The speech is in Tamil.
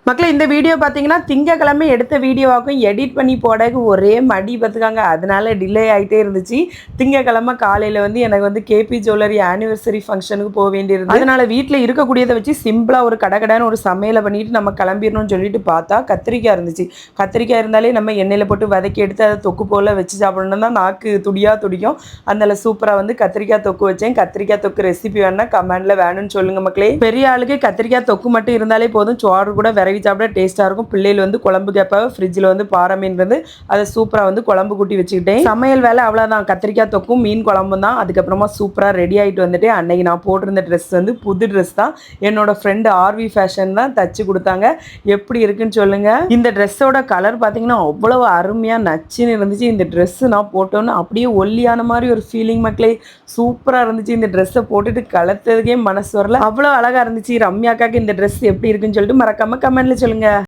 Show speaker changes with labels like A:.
A: மக்களே இந்த வீடியோ பார்த்தீங்கன்னா திங்கக்கிழமை எடுத்த வீடியோவாக்கும் எடிட் பண்ணி போடக்கு ஒரே மடி பார்த்துக்காங்க. அதனால டிலே ஆகிட்டே இருந்துச்சு. திங்கக்கிழமை காலையில் வந்து எனக்கு வந்து கேபி ஜுவல்லரி ஆனிவர்சரி ஃபங்க்ஷனுக்கு போக வேண்டியிருது. அதனால் வீட்டில் இருக்கக்கூடியதை வச்சு சிம்பிளாக ஒரு கடைன்னு ஒரு சமையலை பண்ணிட்டு நம்ம கிளம்பிடணும்னு சொல்லிட்டு பார்த்தா கத்திரிக்காய் இருந்துச்சு. கத்திரிக்காய் இருந்தாலே நம்ம எண்ணெயில் போட்டு வதக்கி எடுத்து அதை தொக்கு போல் வச்சு சாப்பிடணும் தான் நாக்கு துடியாக துடிக்கும். அதனால் சூப்பராக வந்து கத்திரிக்காய் தொக்கு வச்சேன். கத்திரிக்காய் தொக்கு ரெசிபி வேணால் கமெண்டில் வேணும்னு சொல்லுங்கள் மக்களே. பெரிய ஆளுக்கு கத்திரிக்காய் தொக்கு மட்டும் இருந்தாலே போதும், சோறு கூட விரவி சாப்பிட டேஸ்ட்டாக இருக்கும். பிள்ளைகள் வந்து குழம்பு கேட்பாங்க. ஃப்ரிட்ஜில் வந்து பாறை மீன் இருந்து அதை சூப்பராக வந்து குழம்பு கூட்டி வச்சுக்கிட்டேன். சமையல் வேலை அவ்வளோதான், கத்திரிக்காய் தொக்கும் மீன் குழம்பும் தான். அதுக்கப்புறமா சூப்பராக ரெடி ஆகிட்டு வந்துட்டு அன்னைக்கு நான் போட்டிருந்த ட்ரெஸ் வந்து புது ட்ரெஸ் தான். என்னோட ஃப்ரெண்டு ஆர்வி ஃபேஷன் தான் தச்சு கொடுத்தாங்க. எப்படி இருக்குன்னு சொல்லுங்கள். இந்த ட்ரெஸ்ஸோட கலர் பார்த்தீங்கன்னா அவ்வளோ அருமையாக நச்சுன்னு இருந்துச்சு. இந்த ட்ரெஸ்ஸு நான் போட்டோன்னு அப்படியே ஒல்லியான மாதிரி ஒரு ஃபீலிங் மக்களே. சூப்பராக இருந்துச்சு. இந்த ட்ரெஸ்ஸை போட்டுட்டு கலத்துறதுக்கே மனசு வரல, அவ்வளோ அழகாக இருந்துச்சு. ரம்யாக்காக்கு இந்த ட்ரெஸ் எப்படி இருக்குன்னு சொல்லிட்டு மறக்காமல் கமெண்ட்ல சொல்லுங்கள்.